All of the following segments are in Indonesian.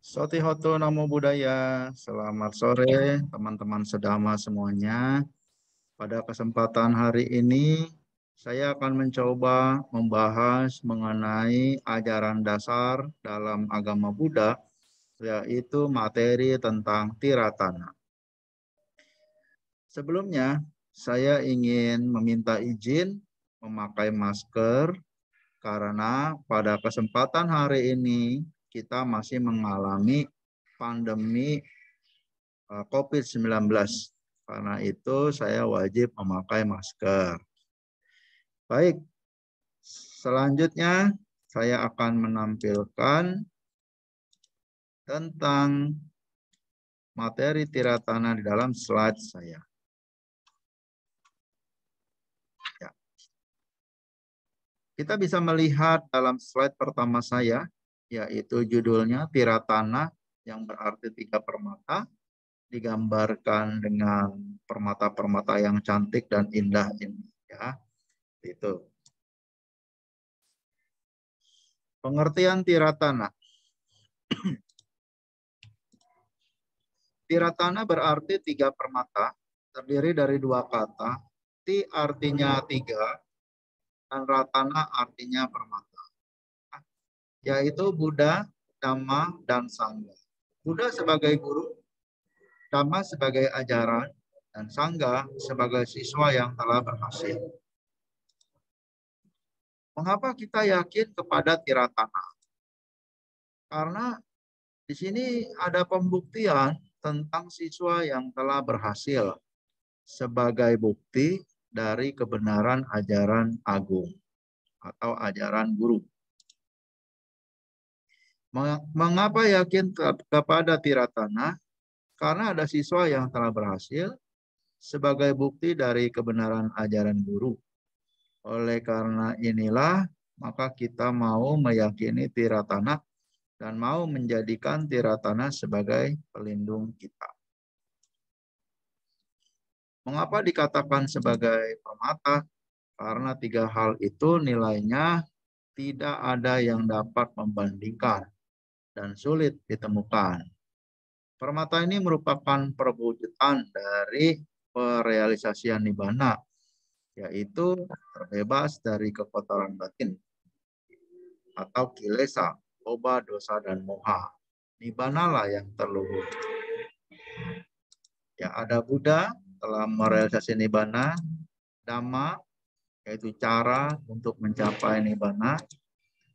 Sotihoto Namo Buddhaya. Selamat sore teman-teman sedama semuanya. Pada kesempatan hari ini saya akan mencoba membahas mengenai ajaran dasar dalam agama Buddha, yaitu materi tentang tiratana. Sebelumnya saya ingin meminta izin memakai masker karena pada kesempatan hari ini kita masih mengalami pandemi COVID-19. Karena itu saya wajib memakai masker. Baik, selanjutnya saya akan menampilkan tentang materi tiratana di dalam slide saya. Ya. Kita bisa melihat dalam slide pertama saya, yaitu judulnya tiratana yang berarti 3 permata, digambarkan dengan permata-permata yang cantik dan indah ini, ya. Itu. Pengertian tiratana. Tiratana berarti 3 permata, terdiri dari 2 kata. Ti artinya 3 dan ratana artinya permata, yaitu Buddha, Dhamma, dan Sangha. Buddha sebagai guru, Dhamma sebagai ajaran, dan Sangha sebagai siswa yang telah berhasil. Mengapa kita yakin kepada tiratana? Karena di sini ada pembuktian tentang siswa yang telah berhasil sebagai bukti dari kebenaran ajaran agung atau ajaran guru. Mengapa yakin kepada tiratana? Karena ada siswa yang telah berhasil sebagai bukti dari kebenaran ajaran guru. Oleh karena inilah, maka kita mau meyakini tiratana dan mau menjadikan tiratana sebagai pelindung kita. Mengapa dikatakan sebagai permata? Karena 3 hal itu nilainya tidak ada yang dapat membandingkan dan sulit ditemukan. Permata ini merupakan perwujudan dari perealisasian nibbana, yaitu terbebas dari kekotoran batin atau kilesa, loba, dosa, dan moha. Nibbana lah yang terluhur. Ya, ada Buddha telah merealisasi nibbana, Dhamma yaitu cara untuk mencapai nibbana,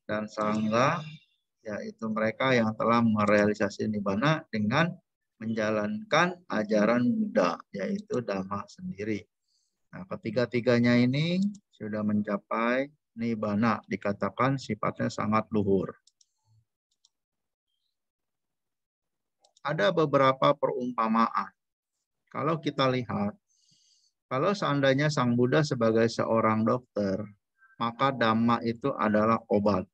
dan Sangha yaitu mereka yang telah merealisasi nibbana dengan menjalankan ajaran Buddha, yaitu Dhamma sendiri. Nah, ketiga-tiganya ini sudah mencapai nibbana, dikatakan sifatnya sangat luhur. Ada beberapa perumpamaan. Kalau kita lihat, kalau seandainya Sang Buddha sebagai seorang dokter, maka Dhamma itu adalah obat.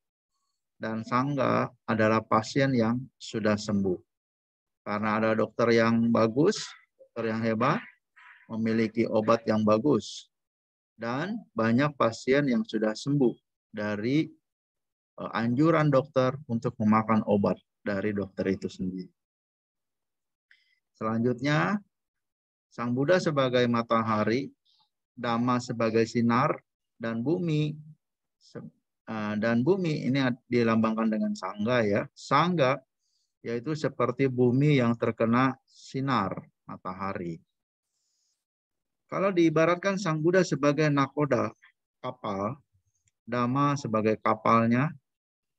Dan Sangha adalah pasien yang sudah sembuh. Karena ada dokter yang bagus, dokter yang hebat, memiliki obat yang bagus. Dan banyak pasien yang sudah sembuh dari anjuran dokter untuk memakan obat dari dokter itu sendiri. Selanjutnya, Sang Buddha sebagai matahari, Dhamma sebagai sinar, dan bumi ini dilambangkan dengan Sangha, ya. Sangha yaitu seperti bumi yang terkena sinar matahari. Kalau diibaratkan Sang Buddha sebagai nakoda, kapal, Dhamma sebagai kapalnya,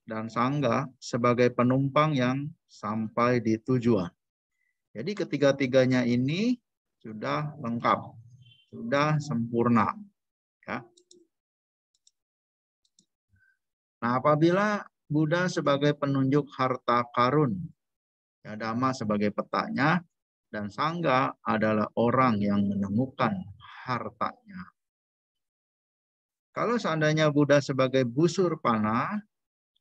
dan Sangha sebagai penumpang yang sampai di tujuan. Jadi ketiga-tiganya ini sudah lengkap, sudah sempurna. Ya. Nah, apabila Buddha sebagai penunjuk harta karun, ya, Dhamma sebagai petanya, dan Sangha adalah orang yang menemukan hartanya. Kalau seandainya Buddha sebagai busur panah,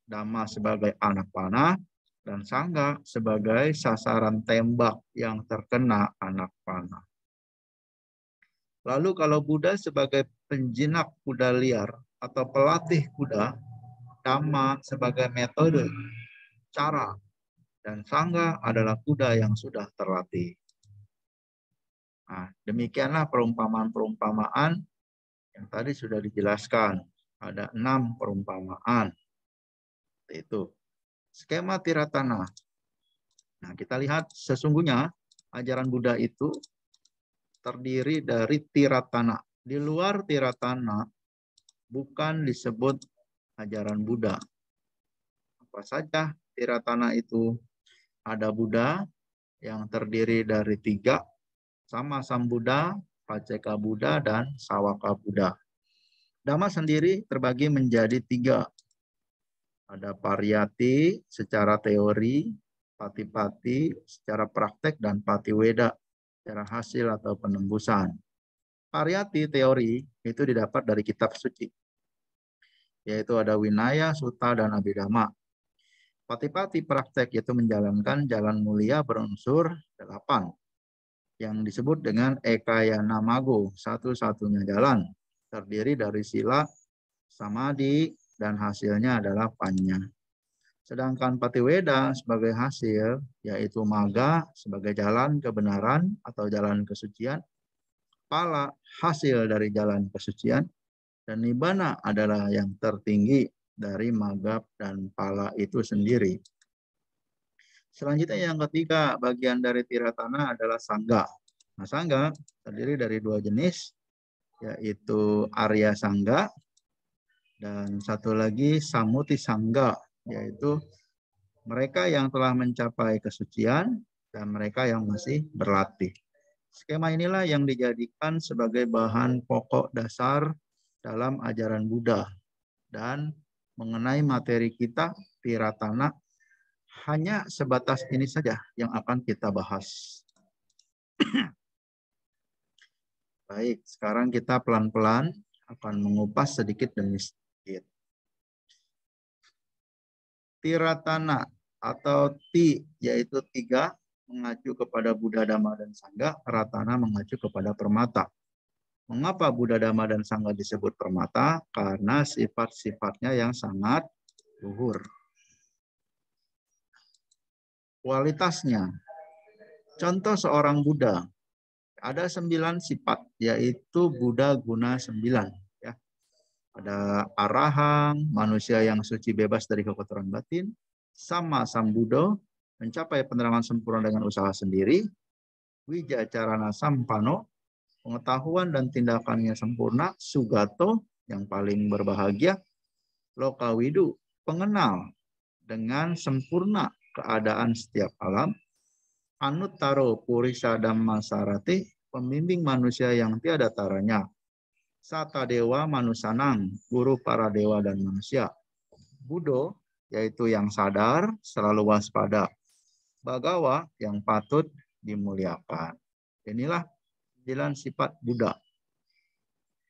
Dhamma sebagai anak panah, dan Sangha sebagai sasaran tembak yang terkena anak panah. Lalu kalau Buddha sebagai penjinak kuda liar atau pelatih kuda, Dhamma sebagai metode, cara Dan sangga adalah kuda yang sudah terlatih. Nah, demikianlah perumpamaan-perumpamaan yang tadi sudah dijelaskan. Ada 6 perumpamaan. Itu skema Tiratana. Nah, kita lihat sesungguhnya ajaran Buddha itu terdiri dari Tiratana. Di luar Tiratana bukan disebut ajaran Buddha. Apa saja Tiratana itu? Ada Buddha yang terdiri dari 3, Sama Sambuddha, Paceka Buddha, dan Sawaka Buddha. Dhamma sendiri terbagi menjadi 3. Ada pariyati secara teori, patipati secara praktek, dan patiweda secara hasil atau penembusan. Pariyati teori itu didapat dari kitab suci, yaitu ada Winaya, Sutta, dan Abhidhamma. Patipati praktek yaitu menjalankan jalan mulia berunsur 8 yang disebut dengan Ekayana Mago, satu-satunya jalan, terdiri dari sila, samadhi, dan hasilnya adalah panya. Sedangkan patiweda sebagai hasil, yaitu maga sebagai jalan kebenaran atau jalan kesucian, pala hasil dari jalan kesucian, dan nibbana adalah yang tertinggi dari maga dan pala itu sendiri. Selanjutnya yang ketiga, bagian dari Tiratana adalah sangga. Nah, sangga terdiri dari 2 jenis, yaitu Arya Sangga dan satu lagi Samuti Sangga, yaitu mereka yang telah mencapai kesucian dan mereka yang masih berlatih. Skema inilah yang dijadikan sebagai bahan pokok dasar dalam ajaran Buddha. Dan mengenai materi kita, Tiratana, hanya sebatas ini saja yang akan kita bahas. Baik, sekarang kita pelan-pelan akan mengupas sedikit demi sedikit. Tiratana atau Ti, yaitu 3, mengacu kepada Buddha, Dhamma, dan Sangha. Ratana mengacu kepada permata. Mengapa Buddha, Dhamma, dan Sangha disebut permata? Karena sifat-sifatnya yang sangat luhur. Kualitasnya. Contoh seorang Buddha. Ada 9 sifat, yaitu Buddha guna 9. Ya. Ada arahang, manusia yang suci bebas dari kekotoran batin. Sama Sambuddha, mencapai penerangan sempurna dengan usaha sendiri. Wijacarana Sampano, pengetahuan dan tindakannya sempurna. Sugato, yang paling berbahagia. Lokawidu, pengenal dengan sempurna keadaan setiap alam. Anuttaro Purisa Dhammasarati, pembimbing manusia yang tiada taranya. Sata Dewa Manusanang, guru para dewa dan manusia. Buddha, yaitu yang sadar, selalu waspada. Bagawa, yang patut dimuliakan. Inilah 9 sifat Buddha,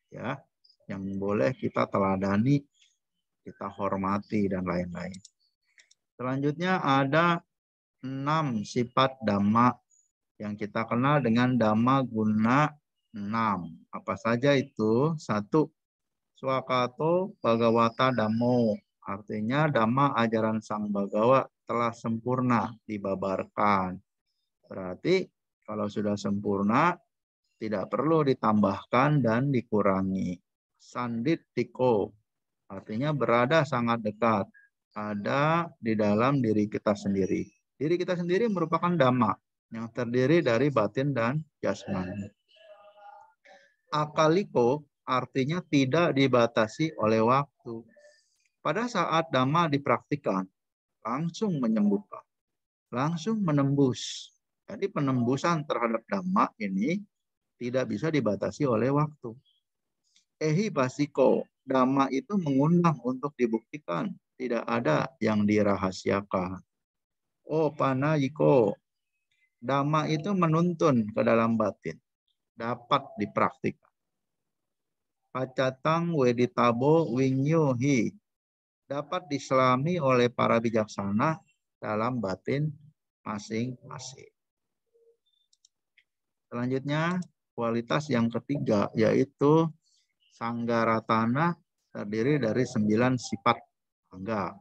ya, yang boleh kita teladani, kita hormati, dan lain-lain. Selanjutnya ada 6 sifat Dhamma yang kita kenal dengan Dhamma guna 6. Apa saja itu? 1. Swakato Bhagawata Dhammo. Artinya Dhamma ajaran Sang Bhagawa telah sempurna dibabarkan. Berarti kalau sudah sempurna, tidak perlu ditambahkan dan dikurangi. Sanditiko, artinya berada sangat dekat. Ada di dalam diri kita sendiri. Diri kita sendiri merupakan Dhamma yang terdiri dari batin dan jasmani. Akaliko artinya tidak dibatasi oleh waktu. Pada saat Dhamma dipraktikkan, langsung menyembuhkan, langsung menembus. Jadi penembusan terhadap Dhamma ini tidak bisa dibatasi oleh waktu. Ehi basiko, Dhamma itu mengundang untuk dibuktikan. Tidak ada yang dirahasiakan. Oh panayiko, Dhamma itu menuntun ke dalam batin. Dapat dipraktikkan. Pacatang weditabo winyuhi, dapat diselami oleh para bijaksana dalam batin masing-masing. Selanjutnya, kualitas yang ketiga, yaitu Sanggaratana, terdiri dari 9 sifat sangga.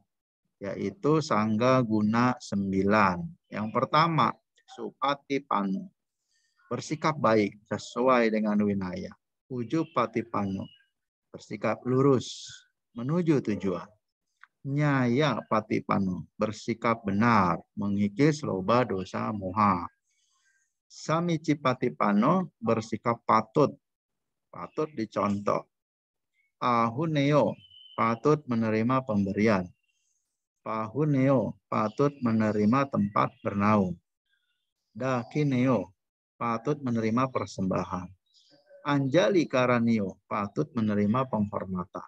yaitu Sangga Guna 9. Yang pertama, Supatipano, bersikap baik sesuai dengan winaya. Ujupatipano, bersikap lurus menuju tujuan. Nyaya Patipano, bersikap benar mengikis loba dosa moha. Samicipatipano, bersikap patut dicontoh. Ahuneo, patut menerima pemberian. Pahuneo, patut menerima tempat bernaung. Dakineo, patut menerima persembahan. Anjali karanio, patut menerima penghormatan.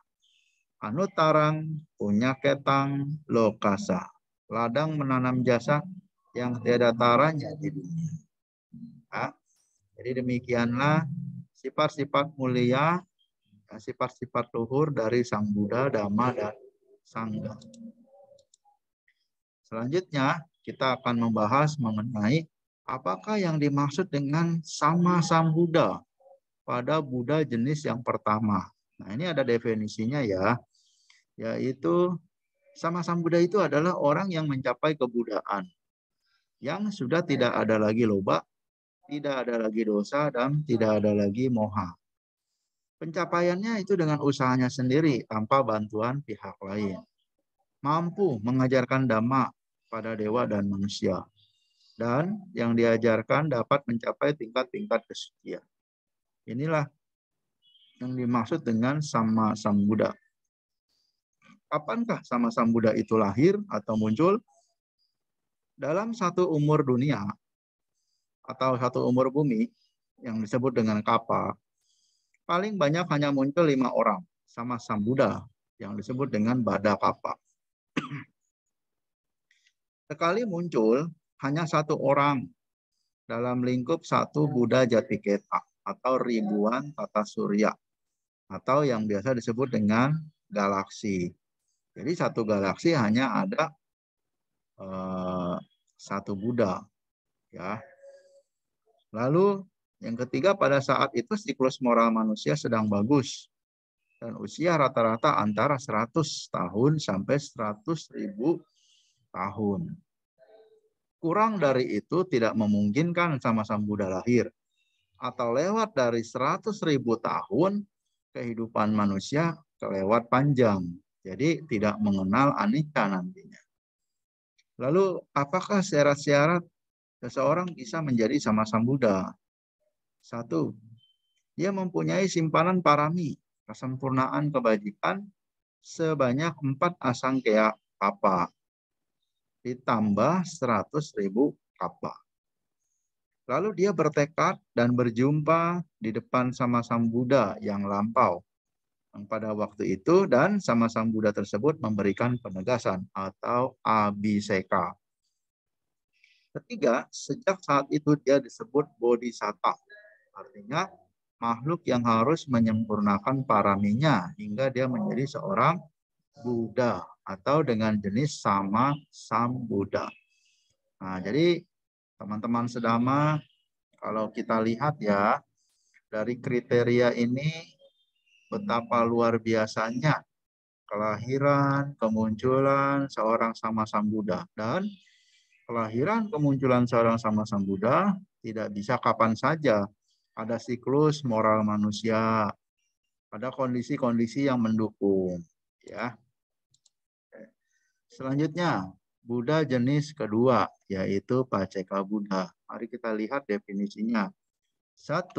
Anutarang, punya ketang, lokasa. Ladang menanam jasa yang tiada taranya di dunia. Ya, jadi demikianlah sifat-sifat mulia, sifat-sifat luhur dari Sang Buddha, Dhamma, dan Sangha. Selanjutnya, kita akan membahas mengenai apakah yang dimaksud dengan sama Sambuddha pada Buddha jenis yang pertama. Nah, ini ada definisinya ya, yaitu sama Sambuddha itu adalah orang yang mencapai kebudaan, yang sudah tidak ada lagi loba, tidak ada lagi dosa, dan tidak ada lagi moha. Pencapaiannya itu dengan usahanya sendiri, tanpa bantuan pihak lain. Mampu mengajarkan dhamma pada dewa dan manusia. Dan yang diajarkan dapat mencapai tingkat-tingkat kesucian. Inilah yang dimaksud dengan sama Sambuddha. Kapankah sama Sambuddha itu lahir atau muncul? Dalam satu umur dunia atau satu umur bumi yang disebut dengan kapa, paling banyak hanya muncul 5 orang sama Sambuddha yang disebut dengan Bada Kapa. Sekali muncul hanya 1 orang dalam lingkup 1 Buddha Jatiketa atau ribuan tata surya atau yang biasa disebut dengan galaksi. Jadi 1 galaksi hanya ada 1 Buddha, ya. Lalu yang ketiga, pada saat itu siklus moral manusia sedang bagus dan usia rata-rata antara 100 tahun sampai 100.000 tahun. Kurang dari itu tidak memungkinkan sama Sang Buddha lahir. Atau lewat dari 100.000 tahun, kehidupan manusia kelewat panjang. Jadi tidak mengenal anicca nantinya. Lalu apakah syarat-syarat seseorang bisa menjadi sama Sang Buddha? 1, dia mempunyai simpanan parami, kesempurnaan kebajikan sebanyak 4 asangkaya kapa, ditambah 100.000 kapa. Lalu dia bertekad dan berjumpa di depan sama Sang Buddha yang lampau pada waktu itu, dan sama Sang Buddha tersebut memberikan penegasan atau abhiseka. Ketiga, sejak saat itu dia disebut bodhisatta, artinya makhluk yang harus menyempurnakan paraminya hingga dia menjadi seorang Buddha atau dengan jenis sama Sambuddha. Nah, jadi teman-teman sedama, kalau kita lihat ya, dari kriteria ini betapa luar biasanya kelahiran, kemunculan seorang sama Sambuddha. Dan kelahiran, kemunculan seorang sama Sambuddha tidak bisa kapan saja. Ada siklus moral manusia, ada kondisi-kondisi yang mendukung. Ya. Selanjutnya, Buddha jenis kedua, yaitu Paceka Buddha. Mari kita lihat definisinya. 1,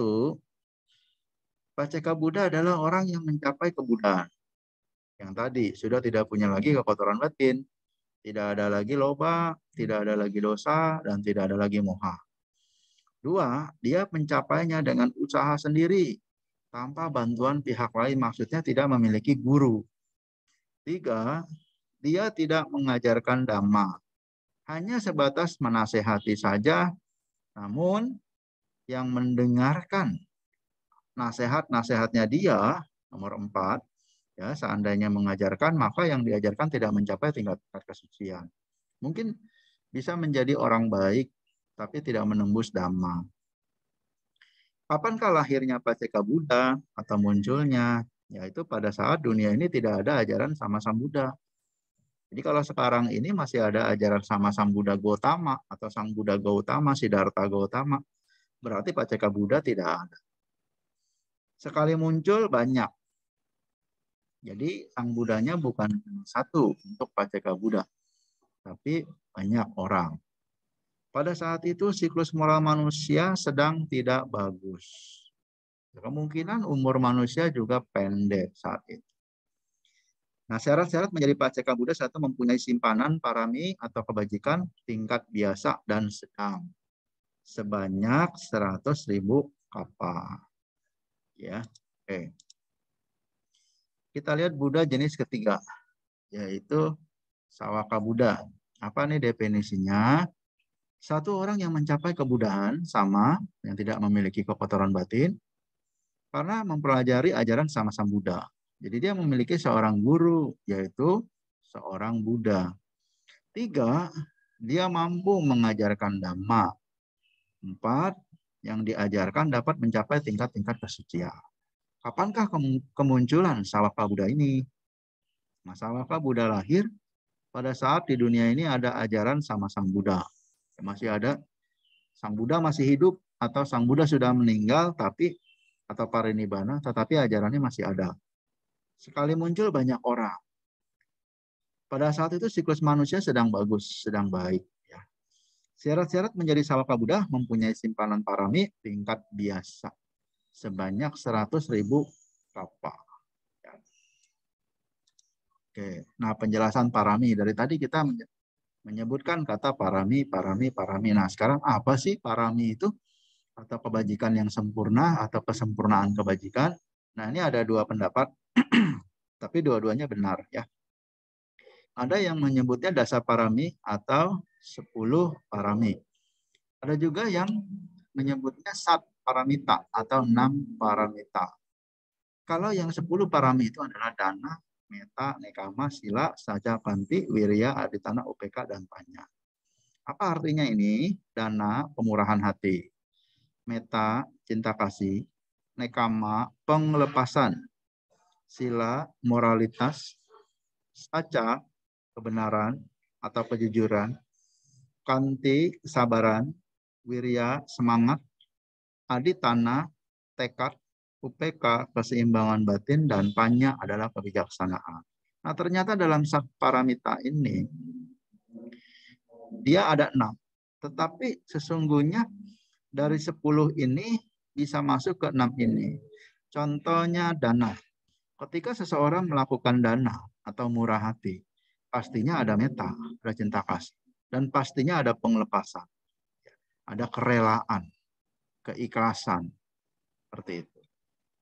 Paceka Buddha adalah orang yang mencapai kebudaan. Yang tadi, sudah tidak punya lagi kekotoran batin, tidak ada lagi loba, tidak ada lagi dosa, dan tidak ada lagi moha. 2, dia mencapainya dengan usaha sendiri, tanpa bantuan pihak lain, maksudnya tidak memiliki guru. 3, dia tidak mengajarkan dhamma, hanya sebatas menasehati saja, namun yang mendengarkan nasihat-nasihatnya dia, nomor 4, ya, seandainya mengajarkan, maka yang diajarkan tidak mencapai tingkat kesucian. Mungkin bisa menjadi orang baik, tapi tidak menembus dhamma. Kapankah lahirnya Paceka Buddha atau munculnya? Yaitu pada saat dunia ini tidak ada ajaran sama Sang Buddha. Jadi kalau sekarang ini masih ada ajaran sama Sang Buddha Gautama atau Sang Buddha Gautama, Siddhartha Gautama, berarti Paceka Buddha tidak ada. Sekali muncul banyak. Jadi Sang Buddhanya bukan satu untuk Paceka Buddha, tapi banyak orang. Pada saat itu siklus moral manusia sedang tidak bagus. Kemungkinan umur manusia juga pendek saat itu. Nah, syarat-syarat menjadi Paceka Buddha satu mempunyai simpanan parami atau kebajikan tingkat biasa dan sedang sebanyak 100.000 kapa. Ya, oke. Kita lihat Buddha jenis ketiga, yaitu Sawaka Buddha. Apa nih definisinya? Satu orang yang mencapai kebuddhaan sama, yang tidak memiliki kekotoran batin, karena mempelajari ajaran sama Sang Buddha. Jadi dia memiliki seorang guru, yaitu seorang Buddha. 3, dia mampu mengajarkan Dhamma. 4, yang diajarkan dapat mencapai tingkat-tingkat kesucian. Kapankah kemunculan Sawaka Buddha ini? Nah, Sawaka Buddha lahir pada saat di dunia ini ada ajaran sama Sang Buddha. Masih ada Sang Buddha masih hidup atau Sang Buddha sudah meninggal atau parinibbana, tetapi ajarannya masih ada. Sekali muncul banyak orang. Pada saat itu siklus manusia sedang bagus, sedang baik. Ya. Syarat-syarat menjadi Sawaka Buddha mempunyai simpanan parami tingkat biasa sebanyak 100.000 kapa. Ya. Oke, nah penjelasan parami dari tadi kita menyebutkan kata parami, parami, parami. Nah sekarang apa sih parami itu? Atau kebajikan yang sempurna atau kesempurnaan kebajikan? Nah ini ada dua pendapat, tapi dua-duanya benar ya. Ada yang menyebutnya dasa parami atau 10 parami. Ada juga yang menyebutnya sat paramita atau 6 paramita. Kalau yang 10 parami itu adalah dana, meta, nekama, sila, saja, panti, wirya, aditana, upeka, dan panya. Apa artinya ini? Dana, pemurahan hati. Meta, cinta kasih. Nekama, penglepasan. Sila, moralitas. Saca, kebenaran atau kejujuran. Kanti, kesabaran. Wirya, semangat. Aditana, tekad. UPK, keseimbangan batin, dan panya adalah kebijaksanaan. Nah, ternyata dalam sat paramita ini, dia ada 6. Tetapi sesungguhnya dari 10 ini bisa masuk ke 6 ini. Contohnya dana. Ketika seseorang melakukan dana atau murah hati, pastinya ada meta, ada cinta kasih. Dan pastinya ada penglepasan. Ada kerelaan, keikhlasan. Seperti itu.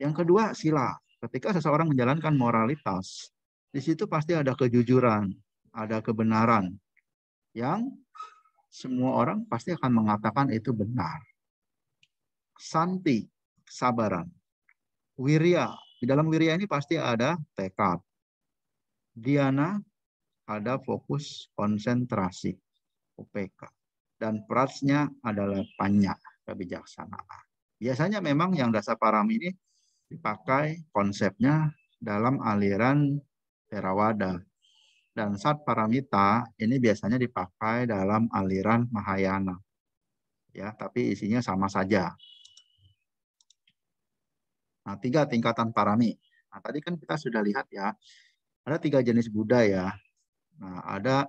Yang kedua, sila. Ketika seseorang menjalankan moralitas, di situ pasti ada kejujuran, ada kebenaran, yang semua orang pasti akan mengatakan itu benar. Santi, kesabaran. Wirya, di dalam wirya ini pasti ada tekad. Dhyana, ada fokus, konsentrasi, UPK. Dan prajna adalah panya, kebijaksanaan. Biasanya memang yang dasa parami ini dipakai konsepnya dalam aliran Theravada. Dan sat paramita ini biasanya dipakai dalam aliran Mahayana. Ya, tapi isinya sama saja. Nah, 3 tingkatan parami. Nah, tadi kan kita sudah lihat ya, ada 3 jenis Buddha ya. Nah, ada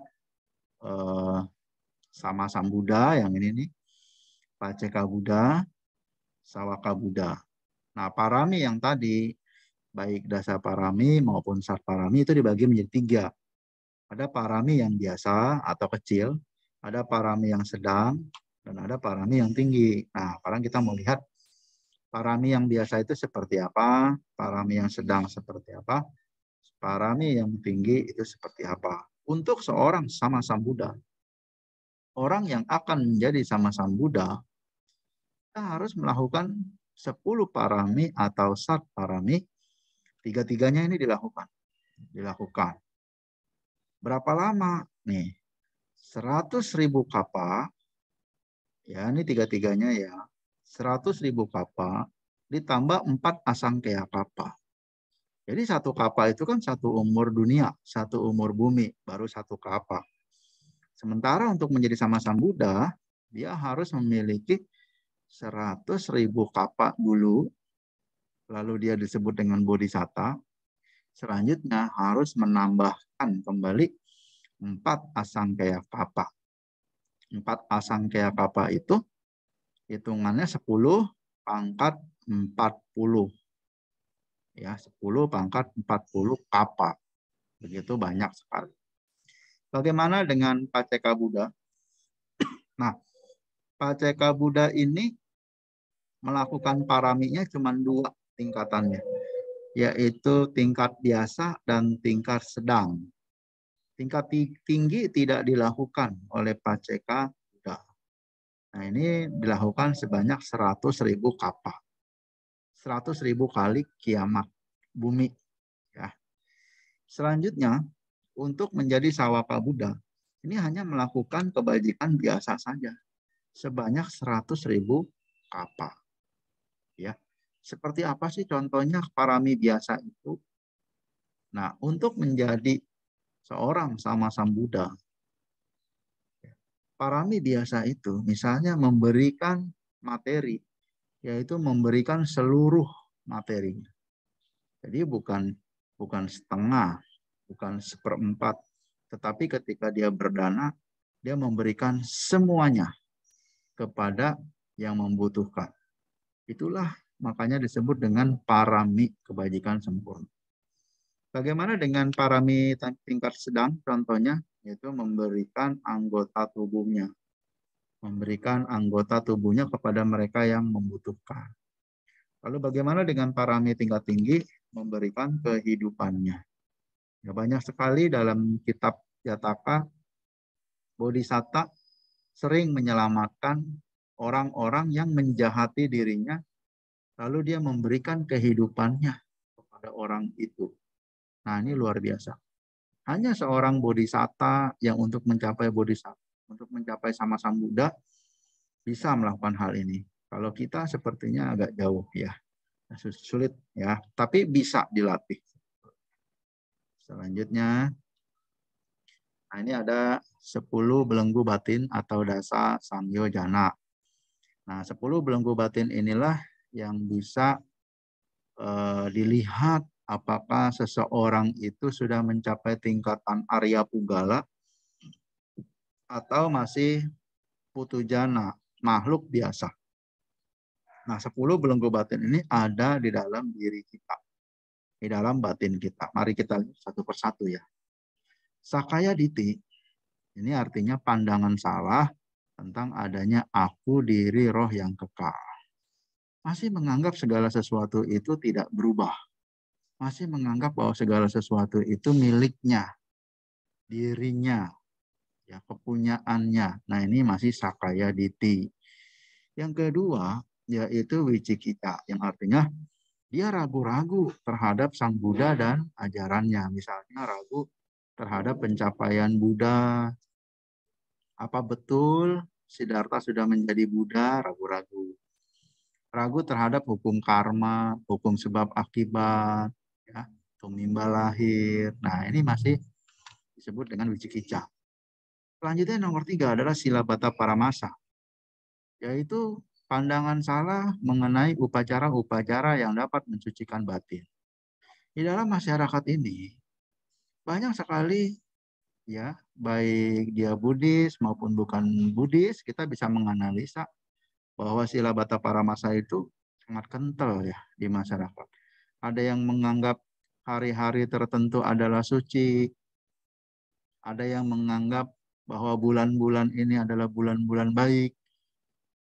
sama Sang Buddha yang ini nih, Paceka Buddha, Sawaka Buddha. Nah, parami yang tadi, baik dasa parami maupun sat parami itu dibagi menjadi 3. Ada parami yang biasa atau kecil, ada parami yang sedang, dan ada parami yang tinggi. Nah, sekarang kita mau lihat parami yang biasa itu seperti apa, parami yang sedang seperti apa, parami yang tinggi itu seperti apa. Untuk seorang sama Sang Buddha, orang yang akan menjadi sama Sang Buddha, kita harus melakukan 10 parami atau sat parami, 3-tiganya ini dilakukan. Berapa lama? Nih, 100.000 kapa, ya ini 3-tiganya ya, 100.000 kapa ditambah 4 asangkaya kapa. Jadi satu kapa itu kan satu umur dunia, satu umur bumi, baru satu kapa. Sementara untuk menjadi sama Sambuddha, dia harus memiliki 100.000 kapa dulu, lalu dia disebut dengan bodhisatta. Selanjutnya harus menambahkan kembali 4 asangkaya kapa. 4 asangkaya kapa itu hitungannya 10 pangkat 40. Ya, 10 pangkat 40 kapa. Begitu banyak sekali. Bagaimana dengan Paceka Buddha? Nah, Paceka Buddha ini melakukan paraminya cuma 2 tingkatannya, yaitu tingkat biasa dan tingkat sedang. Tingkat tinggi tidak dilakukan oleh Paceka Buddha. Nah, ini dilakukan sebanyak 100.000 kapa. 100.000 kali kiamat bumi. Ya. Selanjutnya, untuk menjadi Sawaka Buddha, ini hanya melakukan kebajikan biasa saja. Sebanyak 100.000 kapa. Ya. Seperti apa sih contohnya parami biasa itu? Nah, untuk menjadi seorang sama Sambuddha, parami biasa itu misalnya memberikan materi, yaitu memberikan seluruh materi. Jadi bukan setengah, bukan seperempat, tetapi ketika dia berdana, dia memberikan semuanya kepada yang membutuhkan. Itulah makanya disebut dengan parami kebajikan sempurna. Bagaimana dengan parami tingkat sedang? Contohnya yaitu memberikan anggota tubuhnya. Memberikan anggota tubuhnya kepada mereka yang membutuhkan. Lalu bagaimana dengan parami tingkat tinggi? Memberikan kehidupannya. Ya, banyak sekali dalam kitab Jataka, Bodhisatta sering menyelamatkan orang-orang yang menjahati dirinya, lalu dia memberikan kehidupannya kepada orang itu. Nah, ini luar biasa. Hanya seorang bodhisatta yang untuk mencapai bodhisatta, untuk mencapai sama Sambuddha, bisa melakukan hal ini. Kalau kita sepertinya agak jauh ya, sulit ya, tapi bisa dilatih. Selanjutnya, nah ini ada 10 belenggu batin atau dasa samyojana. Nah, 10 belenggu batin inilah yang bisa dilihat apakah seseorang itu sudah mencapai tingkatan Arya Pugala atau masih putujana, makhluk biasa. Nah, 10 belenggu batin ini ada di dalam diri kita, di dalam batin kita. Mari kita lihat satu persatu ya. Sakaya Diti, ini artinya pandangan salah tentang adanya aku, diri, roh yang kekal. Masih menganggap segala sesuatu itu tidak berubah. Masih menganggap bahwa segala sesuatu itu miliknya, dirinya, ya, kepunyaannya. Nah, ini masih Sakaya Diti. Yang kedua, yaitu Wicikita, yang artinya dia ragu-ragu terhadap Sang Buddha dan ajarannya. Misalnya ragu terhadap pencapaian Buddha. Apa betul Siddhartha sudah menjadi Buddha? Ragu-ragu. Ragu terhadap hukum karma, hukum sebab akibat, ya, tumimba lahir. Nah, ini masih disebut dengan wicikicca. Selanjutnya nomor 3 adalah silabata paramasa, yaitu pandangan salah mengenai upacara-upacara yang dapat mensucikan batin. Di dalam masyarakat ini banyak sekali ya, baik dia Buddhis maupun bukan Buddhis, kita bisa menganalisa bahwa silabata paramasa itu sangat kental ya di masyarakat. Ada yang menganggap hari-hari tertentu adalah suci, ada yang menganggap bahwa bulan-bulan ini adalah bulan-bulan baik.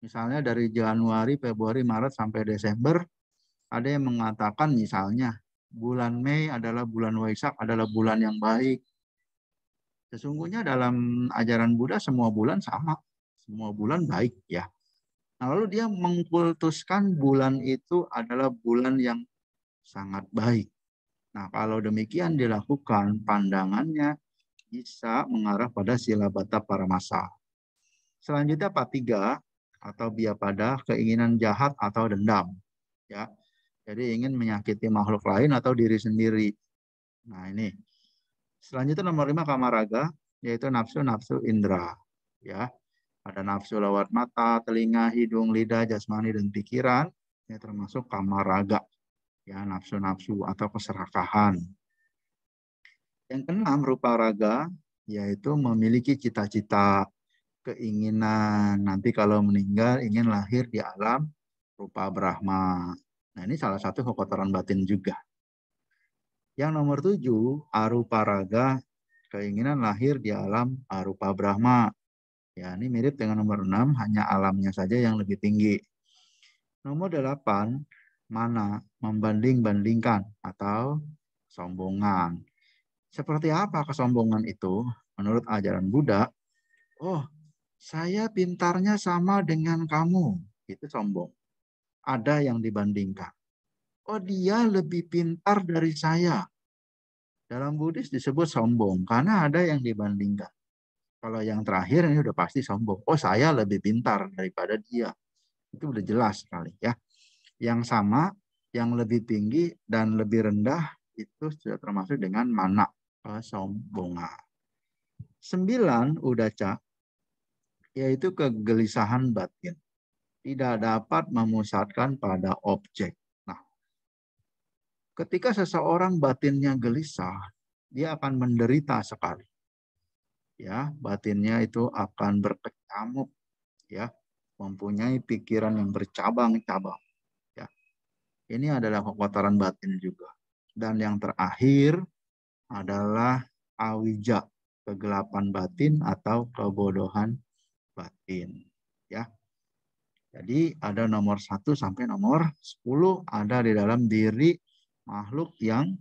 Misalnya dari Januari, Februari, Maret sampai Desember, ada yang mengatakan misalnya bulan Mei adalah bulan Waisak, adalah bulan yang baik. Sesungguhnya dalam ajaran Buddha semua bulan sama, semua bulan baik ya. Nah, lalu dia mengkultuskan bulan itu adalah bulan yang sangat baik. Nah, kalau demikian dilakukan, pandangannya bisa mengarah pada silabata paramasa. Selanjutnya patiga atau biapada, keinginan jahat atau dendam. Ya, Jadi ingin menyakiti makhluk lain atau diri sendiri. Nah ini. Selanjutnya nomor 5 kamaraga, yaitu nafsu-nafsu indera. Ya, ada nafsu lewat mata, telinga, hidung, lidah, jasmani, dan pikiran. Ini termasuk kamaraga. Ya, nafsu-nafsu atau keserakahan. Yang keenam rupa raga, yaitu memiliki cita-cita, keinginan. Nanti kalau meninggal ingin lahir di alam rupa Brahma. Nah ini salah satu kekotoran batin juga. Yang nomor 7, arupa raga, keinginan lahir di alam arupa Brahma. Ya, ini mirip dengan nomor 6, hanya alamnya saja yang lebih tinggi. Nomor 8, mana, membanding-bandingkan atau sombongan. Seperti apa kesombongan itu? Menurut ajaran Buddha, oh, saya pintarnya sama dengan kamu. Itu sombong. Ada yang dibandingkan. Oh, dia lebih pintar dari saya. Dalam Buddhis disebut sombong karena ada yang dibandingkan. Kalau yang terakhir ini udah pasti sombong. Oh, saya lebih pintar daripada dia. Itu udah jelas sekali ya. Yang sama, yang lebih tinggi dan lebih rendah itu sudah termasuk dengan mana, kesombongan. 9 udaca, yaitu kegelisahan batin. Tidak dapat memusatkan pada objek. Nah, ketika seseorang batinnya gelisah, dia akan menderita sekali. Ya, batinnya itu akan berkecamuk, ya, mempunyai pikiran yang bercabang-cabang. Ya, ini adalah kekotoran batin juga. Dan yang terakhir adalah awija, kegelapan batin atau kebodohan batin. Ya, jadi ada nomor 1 sampai nomor 10 ada di dalam diri makhluk yang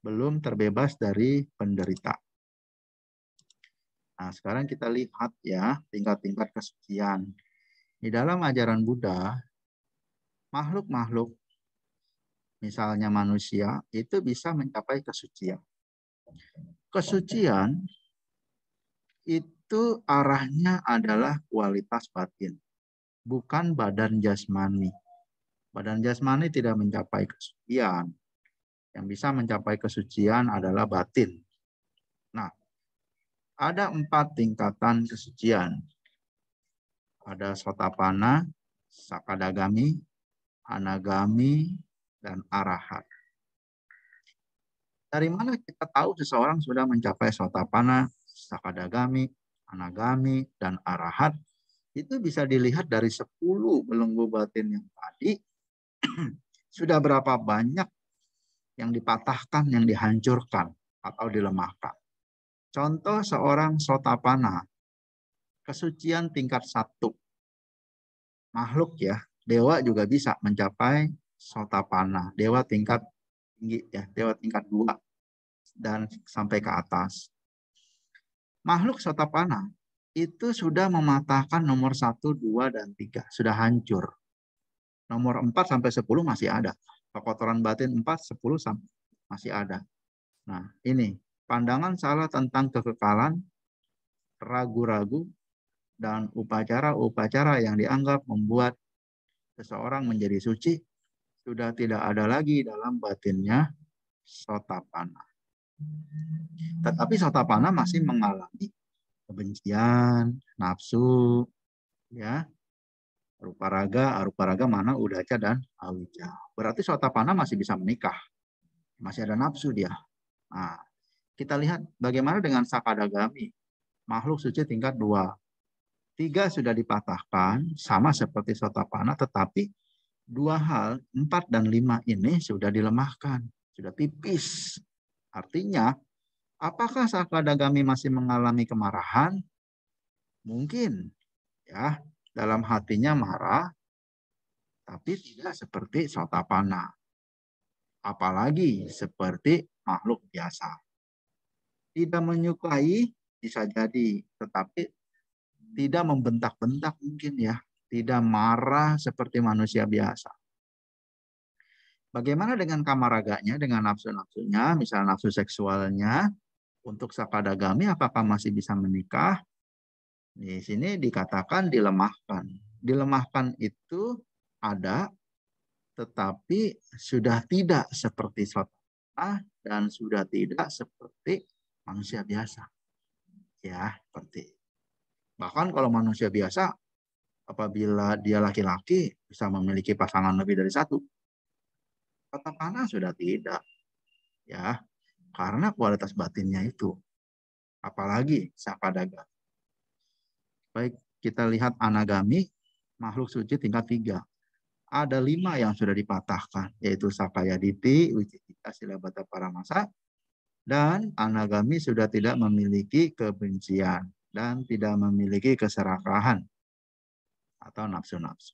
belum terbebas dari penderita. Nah, sekarang kita lihat ya tingkat-tingkat kesucian. Di dalam ajaran Buddha, makhluk-makhluk, misalnya manusia, itu bisa mencapai kesucian. Kesucian itu arahnya adalah kualitas batin, bukan badan jasmani. Badan jasmani tidak mencapai kesucian. Yang bisa mencapai kesucian adalah batin. Nah, ada 4 tingkatan kesucian. Ada Sotapana, Sakadagami, Anagami, dan Arahat. Dari mana kita tahu seseorang sudah mencapai Sotapana, Sakadagami, Anagami, dan Arahat? Itu bisa dilihat dari 10 belenggu batin yang tadi. Sudah berapa banyak yang dipatahkan, yang dihancurkan, atau dilemahkan. Contoh seorang Sotapana, kesucian tingkat 1. Makhluk ya, dewa juga bisa mencapai Sotapana. Dewa tingkat tinggi ya, dewa tingkat 2 dan sampai ke atas. Makhluk Sotapana itu sudah mematahkan nomor 1, 2, dan 3. Sudah hancur. Nomor 4 sampai 10 masih ada. Kekotoran batin 4, 10 masih ada. Nah, ini pandangan salah tentang kekekalan, ragu-ragu, dan upacara-upacara yang dianggap membuat seseorang menjadi suci sudah tidak ada lagi dalam batinnya Sotapana. Tetapi Sotapana masih mengalami kebencian, nafsu, ya, arupa raga, mana, udaca, dan awija. Berarti Sotapana masih bisa menikah. Masih ada nafsu dia. Nah, kita lihat bagaimana dengan Sakadagami. Makhluk suci tingkat 2. 3 sudah dipatahkan, sama seperti Sotapana, tetapi 2 hal, 4 dan 5 ini sudah dilemahkan. Sudah tipis. Artinya, apakah Sakadagami masih mengalami kemarahan? Mungkin. Ya, dalam hatinya marah, tapi tidak seperti Sotapana. Apalagi seperti makhluk biasa. Tidak menyukai bisa jadi, tetapi tidak membentak-bentak mungkin ya. Tidak marah seperti manusia biasa. Bagaimana dengan kamaraganya, dengan nafsu-nafsunya, misalnya nafsu seksualnya, untuk Sakadagami apakah masih bisa menikah? Di sini dikatakan dilemahkan. Dilemahkan itu ada, tetapi sudah tidak seperti sotapana dan sudah tidak seperti manusia biasa. Ya, seperti. Bahkan kalau manusia biasa, apabila dia laki-laki bisa memiliki pasangan lebih dari satu. Sotapana sudah tidak. Ya, karena kualitas batinnya itu. Apalagi sakadaga. Baik, kita lihat anagami, makhluk suci tingkat 3. Ada 5 yang sudah dipatahkan, yaitu Sakayaditi, Wicikita, Silabata Paramasa, dan anagami sudah tidak memiliki kebencian dan tidak memiliki keserakahan atau nafsu-nafsu.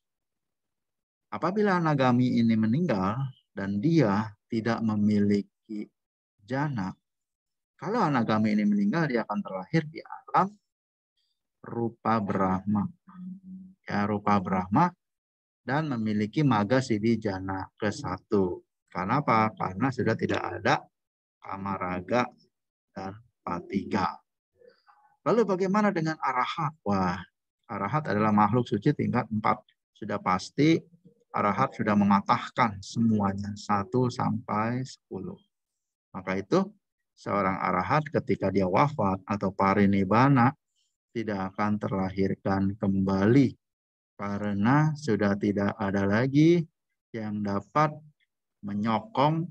Apabila anagami ini meninggal dan dia tidak memiliki jana, kalau anagami ini meninggal, dia akan terlahir di alam rupa Brahma. Ya, rupa Brahma dan memiliki maga siddhi jana ke-1. Karena apa? Karena sudah tidak ada kamaraga dan patiga. Lalu bagaimana dengan arahat? Wah, arahat adalah makhluk suci tingkat 4. Sudah pasti arahat sudah mematahkan semuanya 1 sampai 10. Maka itu seorang arahat ketika dia wafat atau parinibbana tidak akan terlahirkan kembali karena sudah tidak ada lagi yang dapat menyokong,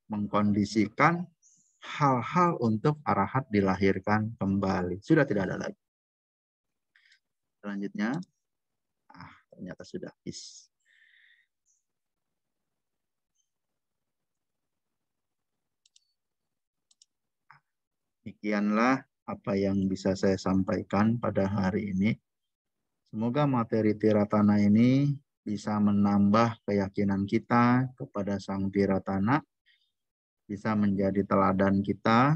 mengkondisikan hal-hal untuk arahat dilahirkan kembali. Sudah tidak ada lagi. Selanjutnya, ternyata sudah habis. Demikianlah apa yang bisa saya sampaikan pada hari ini. Semoga materi Tiratana ini bisa menambah keyakinan kita kepada Sang Tiratana, bisa menjadi teladan kita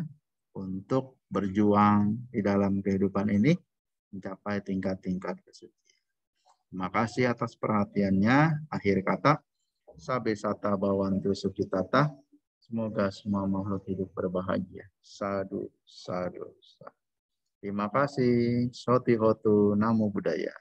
untuk berjuang di dalam kehidupan ini, mencapai tingkat-tingkat kesucian. Terima kasih atas perhatiannya. Akhir kata, Sabe Sata Bawantu Sukitata. Semoga semua makhluk hidup berbahagia. Sadu, sadu, sadu. Terima kasih. Soti Hotu, Namo Buddhaya.